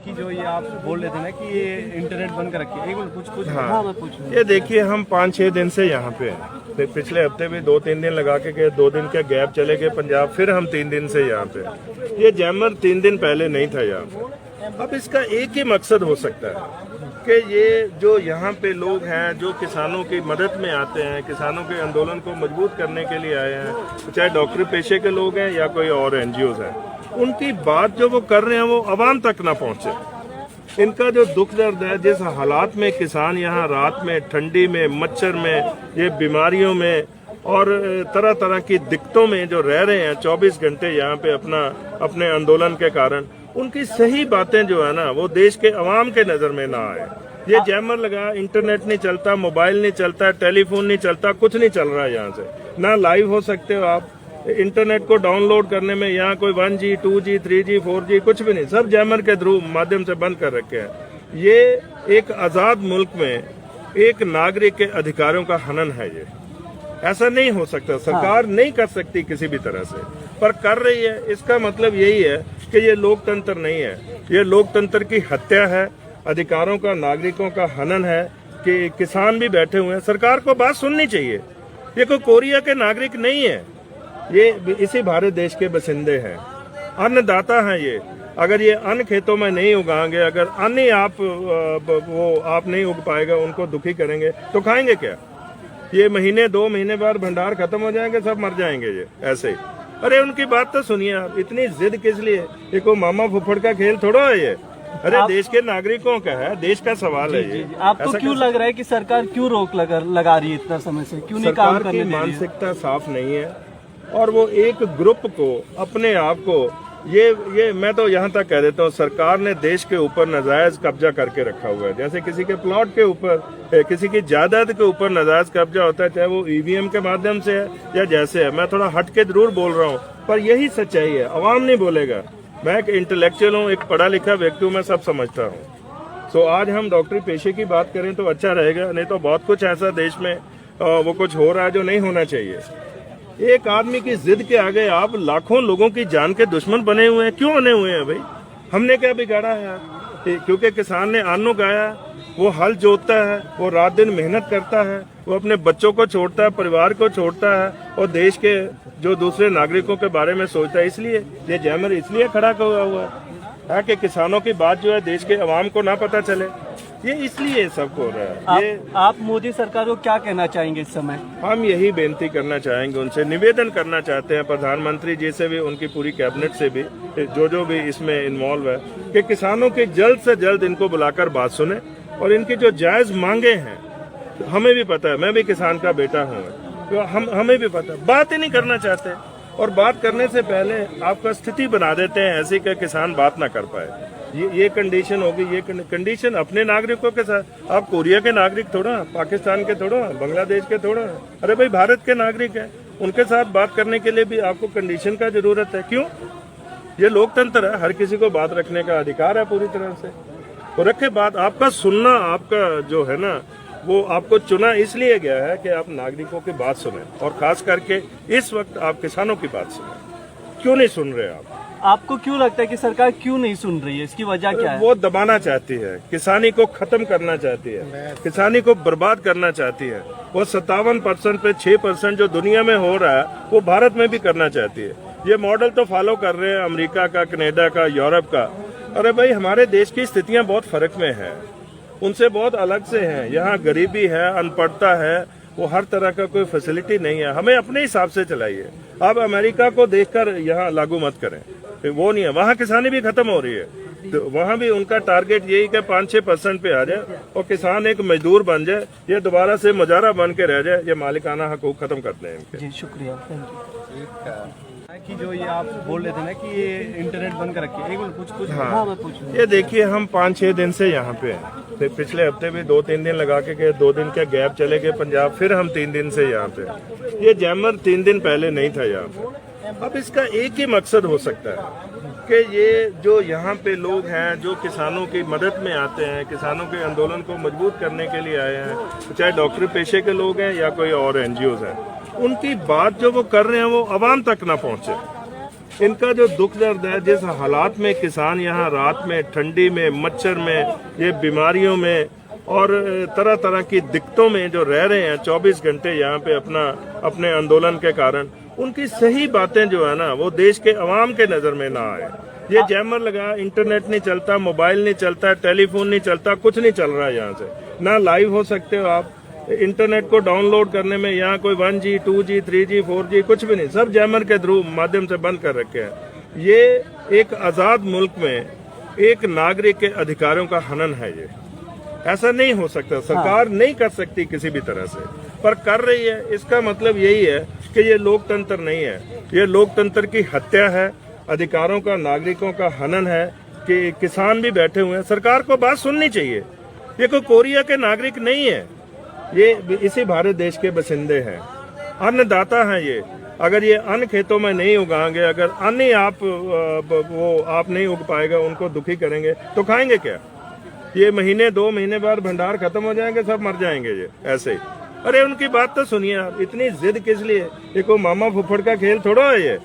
कि जो ये आप बोल रहे थे ना कि ये इंटरनेट बंद कर रखी है, एक मिनट कुछ हाँ, मैं पूछूं। ये देखिए हम 5-6 दिन से यहाँ पे हैं। पिछले हफ्ते भी 2-3 दिन लगा के गए, 2 दिन के गैप चले गए पंजाब, फिर हम 3 दिन से यहाँ पे। ये जैमर 3 दिन पहले नहीं था यहाँ पे। अब इसका एक ही मकसद हो सकता है कि ये जो यहाँ पे लोग हैं जो किसानों की मदद में आते हैं, किसानों के आंदोलन को मजबूत करने के लिए आए हैं, चाहे डॉक्टरी पेशे के लोग हैं या कोई और NGOs हैं, उनकी बात जो वो कर रहे हैं वो आवाम तक ना पहुंचे। इनका जो दुख दर्द है, जिस हालात में किसान यहाँ रात में ठंडी में मच्छर में ये बीमारियों में और तरह तरह की दिक्कतों में जो रह रहे हैं 24 घंटे यहाँ पे अपने आंदोलन के कारण, उनकी सही बातें जो है ना वो देश के अवाम के नजर में ना आए। ये जैमर लगा, इंटरनेट नहीं चलता, मोबाइल नहीं चलता, टेलीफोन नहीं चलता, कुछ नहीं चल रहा है यहाँ से, ना लाइव हो सकते हो आप। इंटरनेट को डाउनलोड करने में यहाँ कोई 1G 2G 3G 4G कुछ भी नहीं, सब जैमर के थ्रू माध्यम से बंद कर रखे हैं। ये एक आजाद मुल्क में एक नागरिक के अधिकारों का हनन है। ये ऐसा नहीं हो सकता, सरकार नहीं कर सकती किसी भी तरह से, पर कर रही है। इसका मतलब यही है कि ये लोकतंत्र नहीं है, ये लोकतंत्र की हत्या है, अधिकारों का, नागरिकों का हनन है। कि किसान भी बैठे हुए हैं, सरकार को बात सुननी चाहिए। ये कोई कोरिया के नागरिक नहीं है, ये इसी भारत देश के बसिंदे हैं, अन्नदाता हैं ये। अगर ये अन्न खेतों में नहीं उगाएंगे, अगर अन्न ही आप नहीं उग पाएगा, उनको दुखी करेंगे तो खाएंगे क्या? ये महीने 2 महीने बाद भंडार खत्म हो जाएंगे, सब मर जाएंगे ये ऐसे ही। अरे उनकी बात तो सुनिए आप, इतनी जिद किस लिए? ये कोई मामा फुफड़ का खेल थोड़ा है ये। अरे देश के नागरिकों का है, देश का सवाल है ये। आपको क्यों लग रहा है कि सरकार क्यों रोक लगा रही है इतना समय से, क्यों नहीं काम करने दे रही है? मानसिकता साफ नहीं है और वो एक ग्रुप को, अपने आप को, ये मैं तो यहाँ तक कह देता हूँ, सरकार ने देश के ऊपर नाजायज कब्जा करके रखा हुआ है। जैसे किसी के प्लॉट के ऊपर, किसी की जायदाद के ऊपर नाजायज कब्जा होता है, चाहे वो EVM के माध्यम से है या जैसे है। मैं थोड़ा हट के जरूर बोल रहा हूँ, पर यही सच्चाई है, अवाम नहीं बोलेगा। मैं एक इंटेलेक्चुअल हूँ, एक पढ़ा लिखा व्यक्ति हूँ, मैं सब समझता हूँ। सो आज हम डॉक्टरी पेशे की बात करें तो अच्छा रहेगा, नहीं तो बहुत कुछ ऐसा देश में वो कुछ हो रहा है जो नहीं होना चाहिए। एक आदमी की जिद के आगे आप लाखों लोगों की जान के दुश्मन बने हुए हैं। क्यों बने हुए हैं भाई? हमने क्या बिगाड़ा है? क्योंकि किसान ने अन्न उगाया, वो हल जोतता है, वो रात दिन मेहनत करता है, वो अपने बच्चों को छोड़ता है, परिवार को छोड़ता है और देश के जो दूसरे नागरिकों के बारे में सोचता है। इसलिए ये जैमर इसलिए खड़ा हुआ है कि किसानों की बात जो है देश के अवाम को ना पता चले। ये इसलिए सब हो रहा है। आप मोदी सरकार को क्या कहना चाहेंगे इस समय? हम यही बेनती करना चाहेंगे, उनसे निवेदन करना चाहते हैं, प्रधानमंत्री जी से भी, उनकी पूरी कैबिनेट से भी, जो भी इसमें इन्वॉल्व है, कि किसानों की जल्द से जल्द इनको बुलाकर बात सुने और इनकी जो जायज मांगे हैं, हमें भी पता है, मैं भी किसान का बेटा हूँ, तो हमें भी पता है, बात ही नहीं करना चाहते। और बात करने से पहले आपका स्थिति बना देते हैं ऐसी कि किसान बात ना कर पाए। ये कंडीशन होगी, ये कंडीशन अपने नागरिकों के साथ। आप कोरिया के नागरिक थोड़ा, पाकिस्तान के थोड़ा, बांग्लादेश के थोड़ा, अरे भाई भारत के नागरिक हैं, उनके साथ बात करने के लिए भी आपको कंडीशन का जरूरत है। क्यों? ये लोकतंत्र है, हर किसी को बात रखने का अधिकार है पूरी तरह से, तो रखे बात। आपका सुनना, आपका जो है ना, वो आपको चुना इसलिए गया है कि आप नागरिकों की बात सुने, और खास करके इस वक्त आप किसानों की बात सुने। क्यों नहीं सुन रहे आप? आपको क्यों लगता है कि सरकार क्यों नहीं सुन रही है? इसकी वजह क्या है? वो दबाना चाहती है, किसानी को खत्म करना चाहती है, किसानी को बर्बाद करना चाहती है। वो 57% पे 6% जो दुनिया में हो रहा है वो भारत में भी करना चाहती है। ये मॉडल तो फॉलो कर रहे हैं अमेरिका का, कनाडा का, यूरोप का। अरे भाई हमारे देश की स्थितियां बहुत फर्क में है, उनसे बहुत अलग से हैं। यहाँ गरीबी है, अनपढ़ता है, वो हर तरह का कोई फैसिलिटी नहीं है। हमें अपने हिसाब से चलाइए। आप अमेरिका को देखकर यहाँ लागू मत करें, वो नहीं है। वहाँ किसानी भी खत्म हो रही है, तो वहाँ भी उनका टारगेट यही कि 5-6% पे आ जाए और किसान एक मजदूर बन जाए, ये दोबारा से मुजारा बन के रह जाए। ये मालिकाना हकूक खत्म करते हैं इनके। जी शुक्रिया, थैंक यू। कि जो ये आप बोल रहे थे ना कि ये इंटरनेट बंद कर रखी है, एक मिनट कुछ हाँ, मैं पूछूं। ये देखिए हम 5-6 दिन से यहाँ पे हैं। पिछले हफ्ते भी 2-3 दिन लगा के गए, 2 दिन के गैप चले गए पंजाब, फिर हम 3 दिन से यहाँ पे। ये जैमर 3 दिन पहले नहीं था यहाँ पे। अब इसका एक ही मकसद हो सकता है कि ये जो यहाँ पे लोग हैं जो किसानों की मदद में आते हैं, किसानों के आंदोलन को मजबूत करने के लिए आए हैं, चाहे डॉक्टरी पेशे के लोग हैं या कोई और NGOs हैं, उनकी बात जो वो कर रहे हैं वो आवाम तक ना पहुंचे। इनका जो दुख दर्द है, जिस हालात में किसान यहाँ रात में ठंडी में मच्छर में ये बीमारियों में और तरह तरह की दिक्कतों में जो रह रहे हैं 24 घंटे यहाँ पे अपने आंदोलन के कारण, उनकी सही बातें जो है ना वो देश के अवाम के नजर में ना आए। ये जैमर लगा, इंटरनेट नहीं चलता, मोबाइल नहीं चलता, टेलीफोन नहीं चलता, कुछ नहीं चल रहा है यहाँ से, ना लाइव हो सकते हो आप। इंटरनेट को डाउनलोड करने में यहाँ कोई 1G 2G 3G 4G कुछ भी नहीं, सब जैमर के थ्रू माध्यम से बंद कर रखे हैं। ये एक आजाद मुल्क में एक नागरिक के अधिकारों का हनन है। ये ऐसा नहीं हो सकता, सरकार नहीं कर सकती किसी भी तरह से, पर कर रही है। इसका मतलब यही है कि ये लोकतंत्र नहीं है, ये लोकतंत्र की हत्या है, अधिकारों का, नागरिकों का हनन है। कि किसान भी बैठे हुए हैं, सरकार को बात सुननी चाहिए। ये कोई कोरिया के नागरिक नहीं है, ये इसी भारत देश के बसिंदे हैं, अन्नदाता हैं ये। अगर ये अन्न खेतों में नहीं उगाएंगे, अगर अन्न ही आप नहीं उग पाएगा, उनको दुखी करेंगे तो खाएंगे क्या? ये महीने 2 महीने बाद भंडार खत्म हो जाएंगे, सब मर जाएंगे ये ऐसे ही। अरे उनकी बात तो सुनिए आप, इतनी जिद किस लिए? ये कोई मामा फुफड़ का खेल थोड़ा है ये,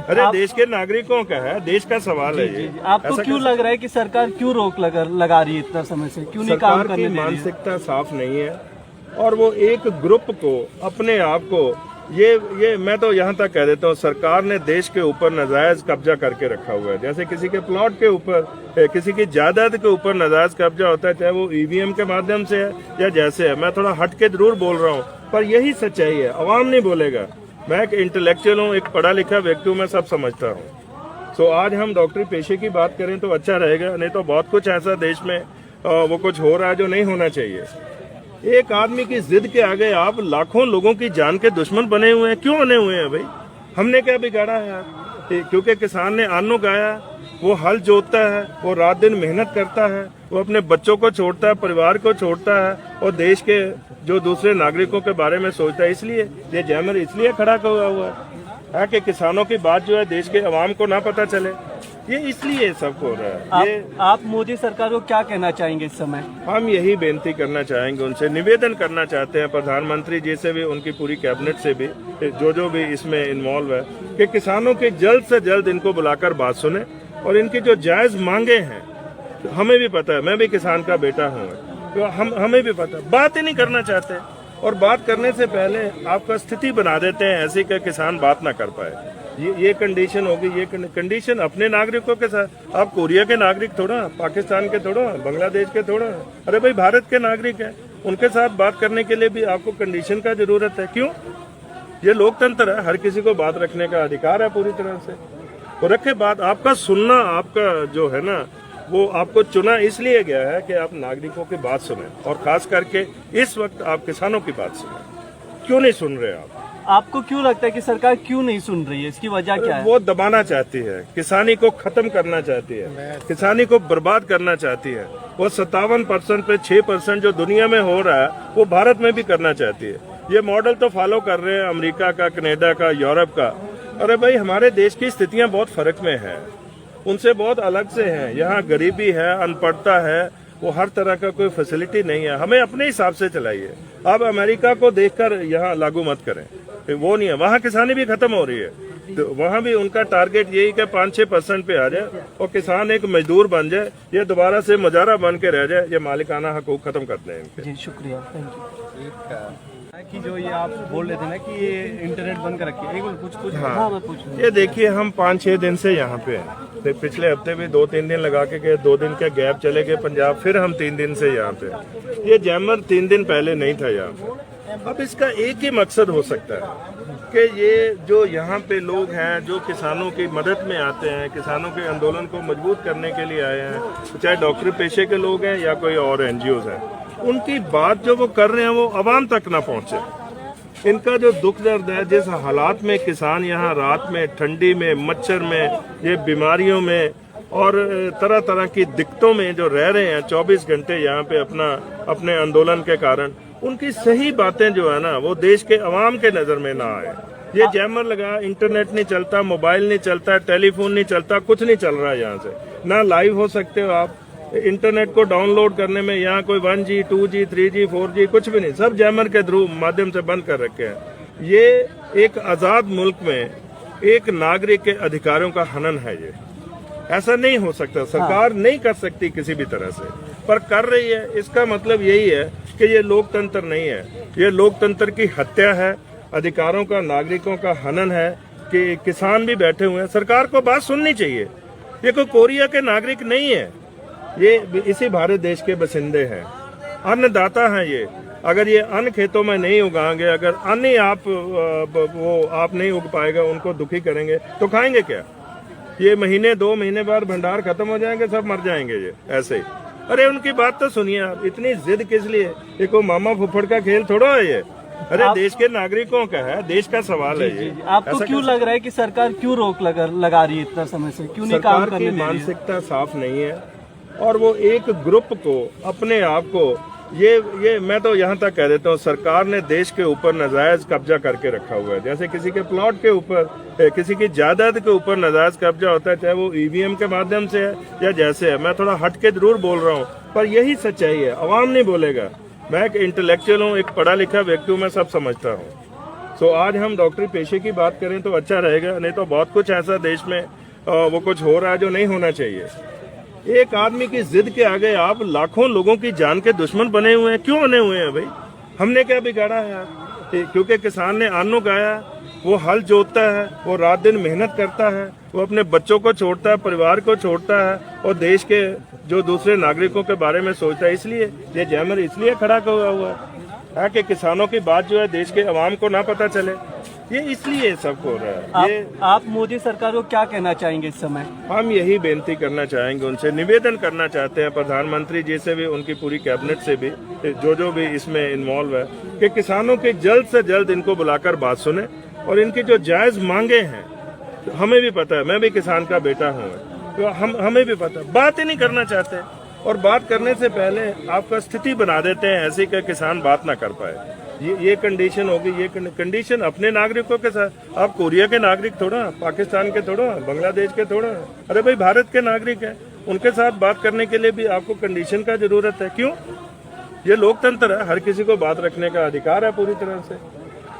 अरे देश के नागरिकों का है, देश का सवाल है ये। आपको क्यों लग रहा है कि सरकार क्यों रोक लगा रही है इतना समय से, क्यों नहीं काम करने दे रही है? मानसिकता साफ नहीं है और वो एक ग्रुप को, अपने आप को, ये मैं तो यहाँ तक कह देता हूँ, सरकार ने देश के ऊपर नाजायज कब्जा करके रखा हुआ है। जैसे किसी के प्लॉट के ऊपर, किसी की जायदाद के ऊपर नाजायज कब्जा होता है, चाहे वो ईवीएम के माध्यम से है या जैसे है। मैं थोड़ा हट के जरूर बोल रहा हूँ, पर यही सच्चाई है, अवाम नहीं बोलेगा। मैं एक इंटेलेक्चुअल हूँ, एक पढ़ा लिखा व्यक्ति हूँ, मैं सब समझता हूँ। सो आज हम डॉक्टरी पेशे की बात करें तो अच्छा रहेगा, नहीं तो बहुत कुछ ऐसा देश में वो कुछ हो रहा है जो नहीं होना चाहिए। एक आदमी की जिद के आगे आप लाखों लोगों की जान के दुश्मन बने हुए हैं। क्यों बने हुए हैं भाई? हमने क्या बिगाड़ा है यार? क्योंकि किसान ने अन्न उगाया, वो हल जोतता है, वो रात दिन मेहनत करता है, वो अपने बच्चों को छोड़ता है, परिवार को छोड़ता है और देश के जो दूसरे नागरिकों के बारे में सोचता है। इसलिए ये जैमर इसलिए खड़ा हुआ है कि किसानों की बात जो है देश के अवाम को ना पता चले। ये इसलिए सब हो रहा है। आप मोदी सरकार को क्या कहना चाहेंगे इस समय? हम यही बेनती करना चाहेंगे, उनसे निवेदन करना चाहते हैं, प्रधानमंत्री जी से भी, उनकी पूरी कैबिनेट से भी, जो भी इसमें इन्वॉल्व है, कि किसानों के जल्द से जल्द इनको बुलाकर बात सुने और इनकी जो जायज मांगे हैं, हमें भी पता है, मैं भी किसान का बेटा हूँ, तो हमें भी पता है, बात ही नहीं करना चाहते। और बात करने से पहले आपका स्थिति बना देते हैं ऐसी कि किसान बात ना कर पाए। ये कंडीशन होगी, ये कंडीशन अपने नागरिकों के साथ। आप कोरिया के नागरिक थोड़ा, पाकिस्तान के थोड़ा, बांग्लादेश के थोड़ा, अरे भाई भारत के नागरिक हैं, उनके साथ बात करने के लिए भी आपको कंडीशन का जरूरत है। क्यों? ये लोकतंत्र है, हर किसी को बात रखने का अधिकार है पूरी तरह से। तो रखे बात, आपका सुनना, आपका जो है ना, वो आपको चुना इसलिए गया है कि आप नागरिकों की बात सुने और खास करके इस वक्त आप किसानों की बात सुने। क्यों नहीं सुन रहे आप? आपको क्यों लगता है कि सरकार क्यों नहीं सुन रही है? इसकी वजह क्या है? वो दबाना चाहती है, किसानी को खत्म करना चाहती है, किसानी को बर्बाद करना चाहती है। वो 57% पे 6% जो दुनिया में हो रहा है वो भारत में भी करना चाहती है। ये मॉडल तो फॉलो कर रहे हैं अमेरिका का, कनाडा का, यूरोप का। अरे भाई हमारे देश की स्थितियां बहुत फर्क में है, उनसे बहुत अलग से हैं। यहाँ गरीबी है, अनपढ़ता है, वो हर तरह का कोई फैसिलिटी नहीं है। हमें अपने हिसाब से चलाइए। अब अमेरिका को देखकर यहाँ लागू मत करें, वो नहीं है। वहाँ किसानी भी खत्म हो रही है, तो वहाँ भी उनका टारगेट यही कि 5-6% पे आ जाए और किसान एक मजदूर बन जाए, ये दोबारा से मुजारा बन के रह जाए। ये मालिकाना हकूक खत्म कर दें इनके। जी शुक्रिया, थैंक यू। कि जो ये आप बोल रहे थे ना कि ये इंटरनेट बंद कर रखी है, एक मिनट कुछ हाँ मैं पूछूं। ये देखिए, हम 5-6 दिन से यहाँ पे हैं। तो पिछले हफ्ते भी 2-3 दिन लगा के गए, 2 दिन के गैप चले गए पंजाब, फिर हम 3 दिन से यहाँ पे हैं। ये जैमर 3 दिन पहले नहीं था यहाँ पे। अब इसका एक ही मकसद हो सकता है कि ये जो यहाँ पे लोग हैं, जो किसानों की मदद में आते हैं, किसानों के आंदोलन को मजबूत करने के लिए आए हैं, चाहे डॉक्टरी पेशे के लोग हैं या कोई और NGOs हैं, उनकी बात जो वो कर रहे हैं वो अवाम तक ना पहुँचे। इनका जो दुख दर्द है, जिस हालात में किसान यहाँ रात में ठंडी में मच्छर में ये बीमारियों में और तरह तरह की दिक्कतों में जो रह रहे हैं 24 घंटे यहाँ पे अपने आंदोलन के कारण, उनकी सही बातें जो है ना वो देश के अवाम के नजर में ना आए। ये जैमर लगा, इंटरनेट नहीं चलता, मोबाइल नहीं चलता, टेलीफोन नहीं चलता, कुछ नहीं चल रहा है यहाँ से, ना लाइव हो सकते हो आप। इंटरनेट को डाउनलोड करने में यहाँ कोई 1G 2G 3G 4G कुछ भी नहीं, सब जैमर के थ्रू माध्यम से बंद कर रखे हैं। ये एक आजाद मुल्क में एक नागरिक के अधिकारों का हनन है ये। ऐसा नहीं हो सकता, सरकार नहीं कर सकती किसी भी तरह से, पर कर रही है। इसका मतलब यही है कि ये लोकतंत्र नहीं है, ये लोकतंत्र की हत्या है, अधिकारों का, नागरिकों का हनन है। कि किसान भी बैठे हुए हैं, सरकार को बात सुननी चाहिए। ये कोई कोरिया के नागरिक नहीं है, ये इसी भारत देश के बसिंदे हैं, अन्नदाता हैं ये। अगर ये अन्न खेतों में नहीं उगाएंगे, अगर अन्न ही आप नहीं उग पाएगा, उनको दुखी करेंगे तो खाएंगे क्या? ये महीने 2 महीने बाद भंडार खत्म हो जाएंगे, सब मर जाएंगे ये ऐसे ही। अरे उनकी बात तो सुनिए आप, इतनी जिद किस लिए? ये कोई मामा फुफड़ का खेल थोड़ा है ये। अरे देश के नागरिकों का है, देश का सवाल है ये। आपको क्यों लग रहा है कि सरकार क्यों रोक लगा रही है इतना समय से? क्यों नहीं काम करने दे रही है? मानसिकता साफ नहीं है, और वो एक ग्रुप को, अपने आप को, ये मैं तो यहाँ तक कह देता हूँ, सरकार ने देश के ऊपर नाजायज कब्जा करके रखा हुआ है। जैसे किसी के प्लॉट के ऊपर, किसी की जायदाद के ऊपर नाजायज कब्जा होता है, चाहे वो ईवीएम के माध्यम से है या जैसे है। मैं थोड़ा हट के जरूर बोल रहा हूँ, पर यही सच्चाई है। अवाम नहीं बोलेगा। मैं एक इंटेलेक्चुअल हूँ, एक पढ़ा लिखा व्यक्ति हूँ, मैं सब समझता हूँ। सो आज हम डॉक्टरी पेशे की बात करें तो अच्छा रहेगा, नहीं तो बहुत कुछ ऐसा देश में वो कुछ हो रहा है जो नहीं होना चाहिए। एक आदमी की जिद के आगे आप लाखों लोगों की जान के दुश्मन बने हुए हैं। क्यों बने हुए हैं भाई? हमने क्या बिगाड़ा है यार? क्योंकि किसान ने अन्न उगाया, वो हल जोतता है, वो रात दिन मेहनत करता है, वो अपने बच्चों को छोड़ता है, परिवार को छोड़ता है, और देश के जो दूसरे नागरिकों के बारे में सोचता है। इसलिए ये जैमर इसलिए खड़ा हुआ है कि किसानों की बात जो है देश के अवाम को ना पता चले। ये इसलिए सब हो रहा है। ये आप मोदी सरकार को क्या कहना चाहेंगे इस समय? हम यही बेनती करना चाहेंगे, उनसे निवेदन करना चाहते हैं, प्रधानमंत्री जी से भी, उनकी पूरी कैबिनेट से भी, जो भी इसमें इन्वॉल्व है, कि किसानों की जल्द से जल्द इनको बुलाकर बात सुने, और इनकी जो जायज मांगे हैं, हमें भी पता है, मैं भी किसान का बेटा हूँ, तो हमें भी पता, बात ही नहीं करना चाहते, और बात करने से पहले आपका स्थिति बना देते हैं ऐसी कि किसान बात ना कर पाए। ये कंडीशन होगी, ये कंडीशन अपने नागरिकों के साथ। आप कोरिया के नागरिक थोड़ा, पाकिस्तान के थोड़ा, बांग्लादेश के थोड़ा, अरे भाई भारत के नागरिक हैं, उनके साथ बात करने के लिए भी आपको कंडीशन का जरूरत है। क्यों? ये लोकतंत्र है, हर किसी को बात रखने का अधिकार है पूरी तरह से,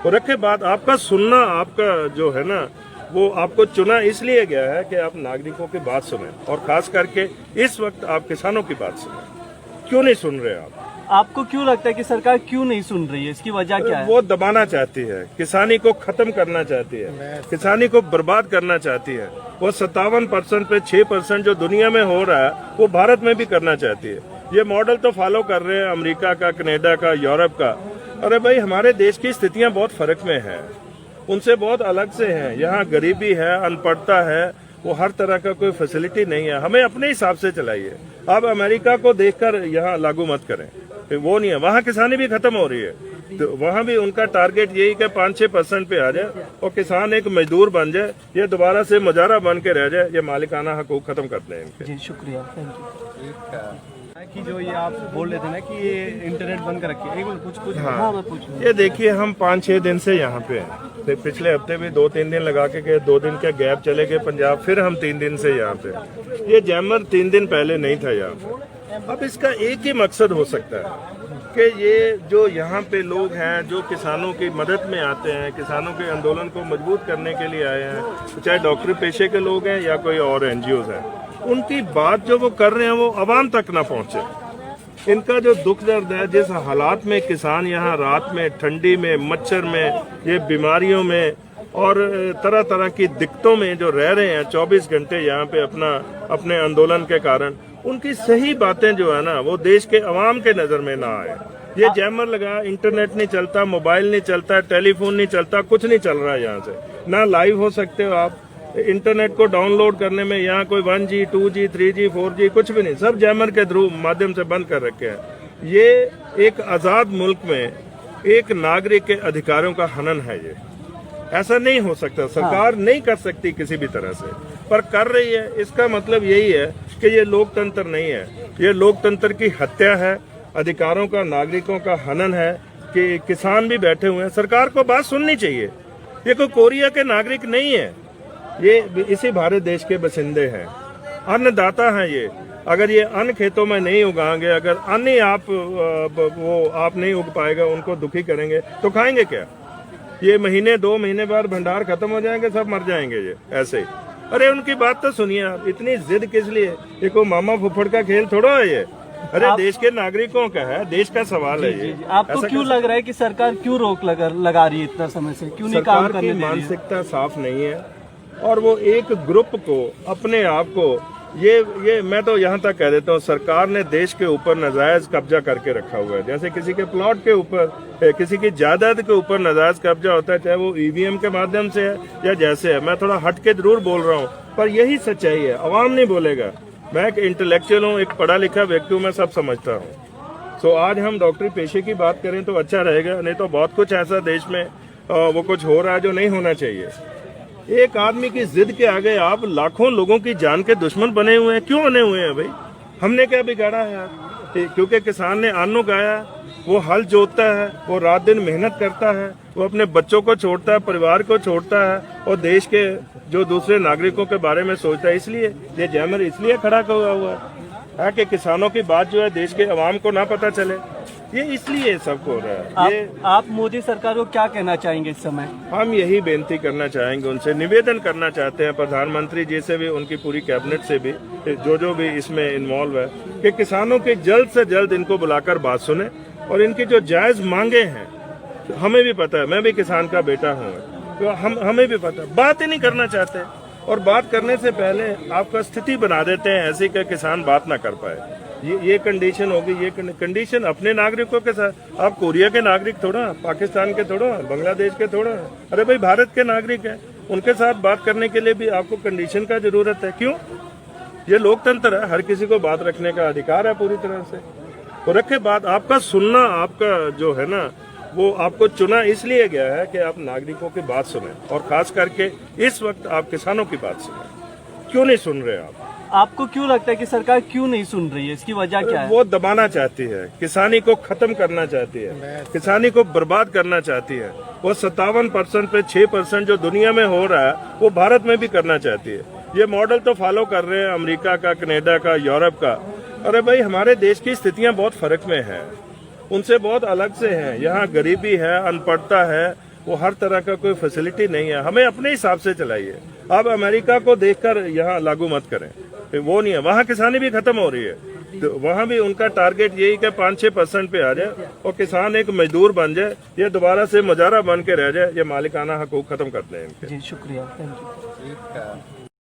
और रखे बात। आपका सुनना, आपका जो है ना, वो आपको चुना इसलिए गया है कि आप नागरिकों की बात सुने, और खास करके इस वक्त आप किसानों की बात सुने। क्यों नहीं सुन रहे आप? आपको क्यों लगता है कि सरकार क्यों नहीं सुन रही है? इसकी वजह क्या है? वो दबाना चाहती है, किसानी को खत्म करना चाहती है, किसानी को बर्बाद करना चाहती है। वो 57% पे 6% जो दुनिया में हो रहा है, वो भारत में भी करना चाहती है। ये मॉडल तो फॉलो कर रहे हैं अमेरिका का, कनाडा का, यूरोप का। अरे भाई हमारे देश की स्थितियां बहुत फर्क में है, उनसे बहुत अलग से हैं। यहाँ गरीबी है, अनपढ़ता है, वो हर तरह का कोई फैसिलिटी नहीं है। हमें अपने हिसाब से चलाइए। आप अमेरिका को देखकर यहाँ लागू मत करें, वो नहीं है। वहाँ किसानी भी खत्म हो रही है, तो वहाँ भी उनका टारगेट यही कि 5-6% पे आ जाए, और किसान एक मजदूर बन जाए, ये दोबारा से मुजारा बन के रह जाए, ये मालिकाना हकूक खत्म कर दें इनके। जी शुक्रिया, थैंक यू। कि जो ये आप बोल रहे थे ना कि ये इंटरनेट बंद कर रखी है, एक मिनट कुछ हाँ मैं पूछूँ। ये देखिए, हम 5-6 दिन से यहाँ पे हैं। पिछले हफ्ते भी 2-3 दिन लगा के गए, 2 दिन के गैप चले गए पंजाब, फिर हम 3 दिन से यहाँ पे। ये जैमर 3 दिन पहले नहीं था यहाँ पे। अब इसका एक ही मकसद हो सकता है कि ये जो यहाँ पे लोग हैं, जो किसानों की मदद में आते हैं, किसानों के आंदोलन को मजबूत करने के लिए आए हैं, चाहे डॉक्टरी पेशे के लोग हैं या कोई और NGOs हैं, उनकी बात जो वो कर रहे हैं वो अवाम तक ना पहुँचे। इनका जो दुख दर्द है, जिस हालात में किसान यहाँ रात में, ठंडी में, मच्छर में, ये बीमारियों में और तरह तरह की दिक्कतों में जो रह रहे हैं 24 घंटे यहाँ पे अपने आंदोलन के कारण, उनकी सही बातें जो है ना, वो देश के अवाम के नजर में ना आए। ये जैमर लगा, इंटरनेट नहीं चलता, मोबाइल नहीं चलता, टेलीफोन नहीं चलता, कुछ नहीं चल रहा है यहाँ से, ना लाइव हो सकते हो आप। इंटरनेट को डाउनलोड करने में यहाँ कोई 1G 2G 3G 4G कुछ भी नहीं, सब जैमर के थ्रू माध्यम से बंद कर रखे हैं। ये एक आजाद मुल्क में एक नागरिक के अधिकारों का हनन है। ये ऐसा नहीं हो सकता, सरकार नहीं कर सकती किसी भी तरह से, पर कर रही है। इसका मतलब यही है कि ये लोकतंत्र नहीं है, ये लोकतंत्र की हत्या है, अधिकारों का, नागरिकों का हनन है। कि किसान भी बैठे हुए हैं, सरकार को बात सुननी चाहिए। ये कोई कोरिया के नागरिक नहीं है, ये इसी भारत देश के बसिंदे हैं, अन्नदाता हैं ये। अगर ये अन्न खेतों में नहीं उगाएंगे, अगर अन्न ही आप नहीं उग पाएगा, उनको दुखी करेंगे तो खाएंगे क्या? ये महीने 2 महीने बाद भंडार खत्म हो जाएंगे, सब मर जाएंगे ये ऐसे ही। अरे उनकी बात तो सुनिए आप, इतनी जिद किस लिए? ये कोई मामा फुफड़ का खेल थोड़ा है ये। अरे देश के नागरिकों का है, देश का सवाल है ये। आपको क्यों लग रहा है कि सरकार क्यों रोक लगा रही है इतना समय से, क्यों नहीं काम सरकार करने की दे रही है? मानसिकता साफ नहीं है और वो एक ग्रुप को, अपने आप को, ये मैं तो यहाँ तक कह देता हूँ, सरकार ने देश के ऊपर नाजायज कब्जा करके रखा हुआ है। जैसे किसी के प्लॉट के ऊपर, किसी की जायदाद के ऊपर नाजायज कब्जा होता है, चाहे वो ईवीएम के माध्यम से है या जैसे है। मैं थोड़ा हट के जरूर बोल रहा हूँ, पर यही सच्चाई है। अवाम नहीं बोलेगा। मैं एक इंटेलेक्चुअल हूँ, एक पढ़ा लिखा व्यक्ति हूँ, मैं सब समझता हूँ। तो आज हम डॉक्टरी पेशे की बात करें तो अच्छा रहेगा, नहीं तो बहुत कुछ ऐसा देश में वो कुछ हो रहा है जो नहीं होना चाहिए। एक आदमी की जिद के आगे आप लाखों लोगों की जान के दुश्मन बने हुए हैं। क्यों बने हुए हैं भाई? हमने क्या बिगाड़ा है यार? क्योंकि किसान ने अन्न उगाया, वो हल जोतता है, वो रात दिन मेहनत करता है, वो अपने बच्चों को छोड़ता है, परिवार को छोड़ता है और देश के जो दूसरे नागरिकों के बारे में सोचता है। इसलिए ये जैमर इसलिए खड़ा हुआ है कि किसानों की बात जो है देश के अवाम को ना पता चले। ये इसलिए सब हो रहा है। आप मोदी सरकार को क्या कहना चाहेंगे इस समय? हम यही बेनती करना चाहेंगे, उनसे निवेदन करना चाहते हैं, प्रधानमंत्री जी से भी, उनकी पूरी कैबिनेट से भी, जो भी इसमें इन्वॉल्व है, कि किसानों की जल्द से जल्द इनको बुलाकर बात सुने और इनकी जो जायज मांगे हैं, हमें भी पता है, मैं भी किसान का बेटा हूँ, तो हमें भी पता, बात ही नहीं करना चाहते और बात करने से पहले आपका स्थिति बना देते हैं ऐसी कि किसान बात ना कर पाए। ये कंडीशन होगी। ये कंडीशन अपने नागरिकों के साथ। आप कोरिया के नागरिक थोड़ा, पाकिस्तान के थोड़ा, बांग्लादेश के थोड़ा, अरे भाई भारत के नागरिक हैं, उनके साथ बात करने के लिए भी आपको कंडीशन का जरूरत है। क्यों? ये लोकतंत्र है, हर किसी को बात रखने का अधिकार है पूरी तरह से, तो रखे बात। आपका सुनना, आपका जो है ना, वो आपको चुना इसलिए गया है कि आप नागरिकों की बात सुने और खास करके इस वक्त आप किसानों की बात सुने। क्यों नहीं सुन रहे आप? आपको क्यों लगता है कि सरकार क्यों नहीं सुन रही है? इसकी वजह क्या है? वो दबाना चाहती है, किसानी को खत्म करना चाहती है, किसानी को बर्बाद करना चाहती है। वो 57% पे 6% जो दुनिया में हो रहा है वो भारत में भी करना चाहती है। ये मॉडल तो फॉलो कर रहे हैं अमेरिका का, कनाडा का, यूरोप का। अरे भाई हमारे देश की स्थितियां बहुत फर्क में है, उनसे बहुत अलग से हैं। यहाँ गरीबी है, अनपढ़ता है, वो हर तरह का कोई फैसिलिटी नहीं है। हमें अपने हिसाब से चलाइए। आप अमेरिका को देखकर यहाँ लागू मत करें, वो नहीं है। वहाँ किसानी भी खत्म हो रही है, तो वहाँ भी उनका टारगेट यही कि 5-6% पे आ जाए और किसान एक मजदूर बन जाए, ये दोबारा से मुजारा बन के रह जाए, ये मालिकाना हकूक खत्म करते हैं इनके। जी शुक्रिया, थैंक यू।